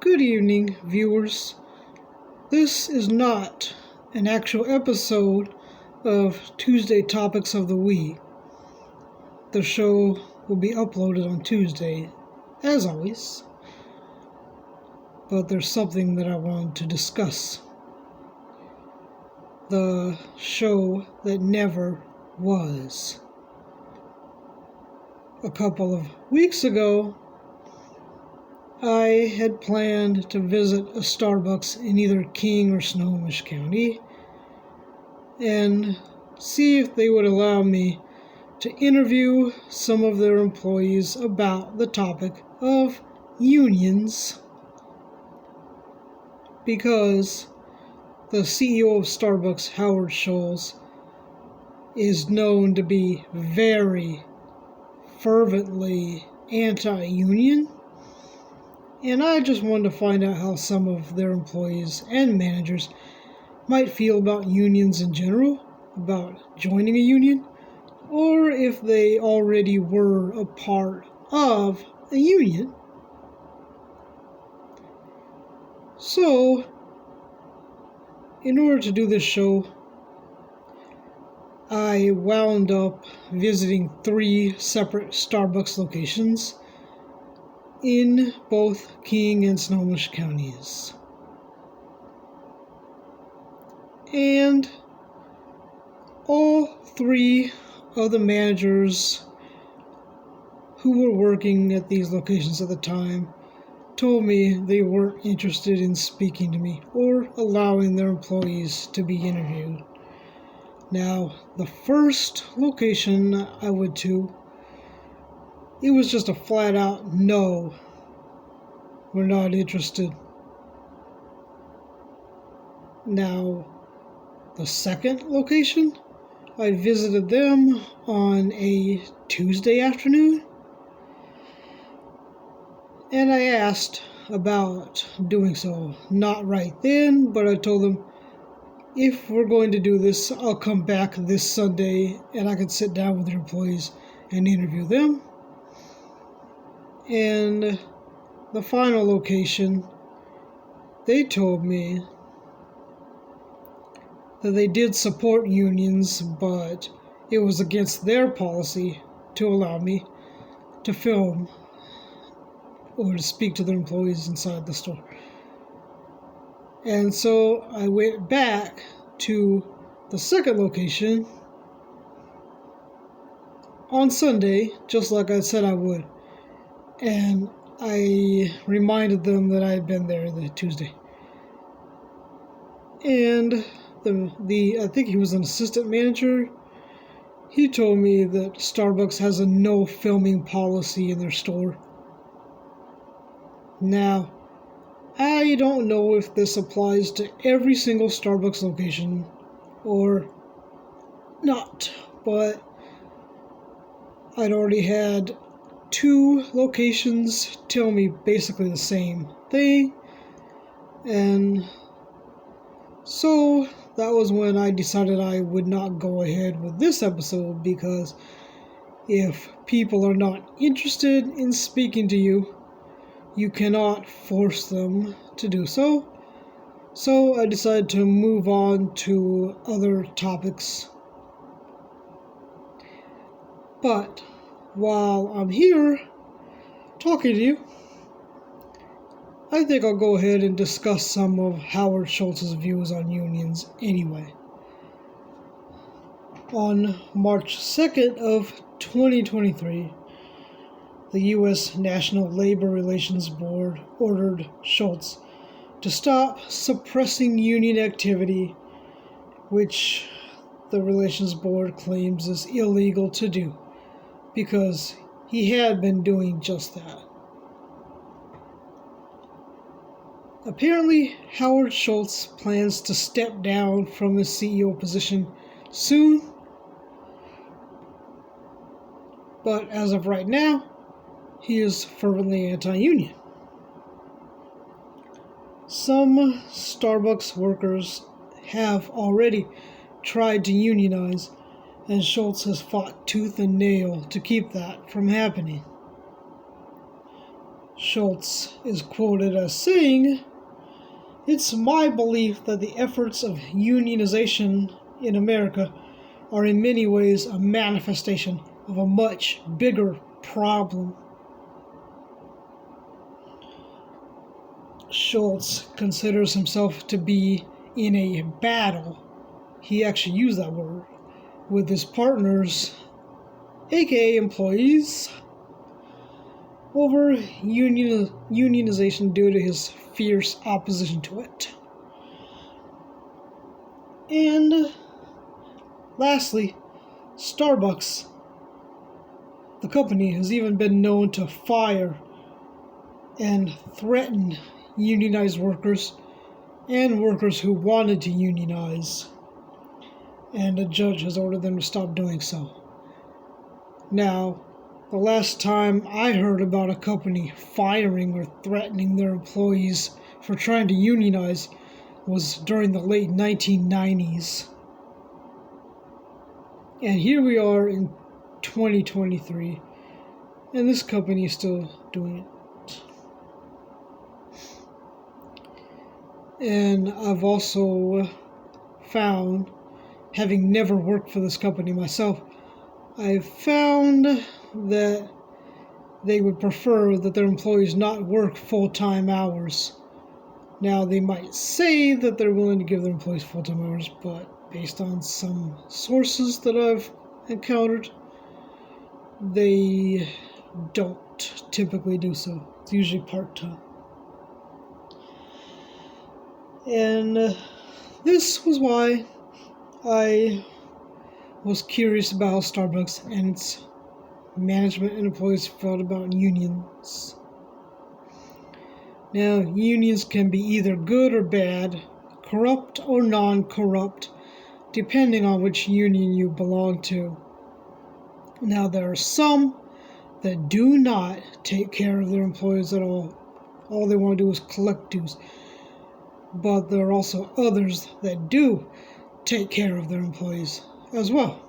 Good evening, viewers. This is not an actual episode of Tuesday Topics of the Week. The show will be uploaded on Tuesday, as always. But there's something that I wanted to discuss. The show that never was. A couple of weeks ago, I had planned to visit a Starbucks in either King or Snohomish County and see if they would allow me to interview some of their employees about the topic of unions, because the CEO of Starbucks, Howard Schultz, is known to be very fervently anti-union. And I just wanted to find out how some of their employees and managers might feel about unions in general, about joining a union, or if they already were a part of a union. So, in order to do this show, I wound up visiting 3 separate Starbucks locations in both King and Snohomish counties. And all 3 of the managers who were working at these locations at the time told me they weren't interested in speaking to me or allowing their employees to be interviewed. Now, the first location I went to, it was just a flat out no, we're not interested. Now, the second location, I visited them on a Tuesday afternoon, and I asked about doing so. Not right then, but I told them, if we're going to do this, I'll come back this Sunday and I can sit down with your employees and interview them. And the final location, they told me that they did support unions, but it was against their policy to allow me to film or to speak to their employees inside the store. And so I went back to the second location on Sunday, just like I said I would. And I reminded them that I had been there the Tuesday. And I think he was an assistant manager. He told me that Starbucks has a no filming policy in their store. Now, I don't know if this applies to every single Starbucks location or not, but I'd already had 2 locations tell me basically the same thing, and so that was when I decided I would not go ahead with this episode, because if people are not interested in speaking to you, you cannot force them to do so. So I decided to move on to other topics. But while I'm here talking to you, I think I'll go ahead and discuss some of Howard Schultz's views on unions anyway. On March 2nd of 2023, the U.S. National Labor Relations Board ordered Schultz to stop suppressing union activity, which the Relations Board claims is illegal to do, because he had been doing just that. Apparently, Howard Schultz plans to step down from his CEO position soon, but as of right now, he is fervently anti-union. Some Starbucks workers have already tried to unionize, and Schultz has fought tooth and nail to keep that from happening. Schultz is quoted as saying, "It's my belief that the efforts of unionization in America are in many ways a manifestation of a much bigger problem." Schultz considers himself to be in a battle, he actually used that word, with his partners, aka employees, over unionization due to his fierce opposition to it. And lastly, Starbucks, the company, has even been known to fire and threaten unionized workers and workers who wanted to unionize, and a judge has ordered them to stop doing so. Now, the last time I heard about a company firing or threatening their employees for trying to unionize was during the late 1990s. And here we are in 2023, and this company is still doing it. And I've also found, having never worked for this company myself, I've found that they would prefer that their employees not work full-time hours. Now, they might say that they're willing to give their employees full-time hours, but based on some sources that I've encountered, they don't typically do so. It's usually part-time. And this was why I was curious about how Starbucks and its management and employees felt about unions. Now, unions can be either good or bad, corrupt or non-corrupt, depending on which union you belong to. Now, there are some that do not take care of their employees at all. All they want to do is collect dues. But there are also others that do take care of their employees as well.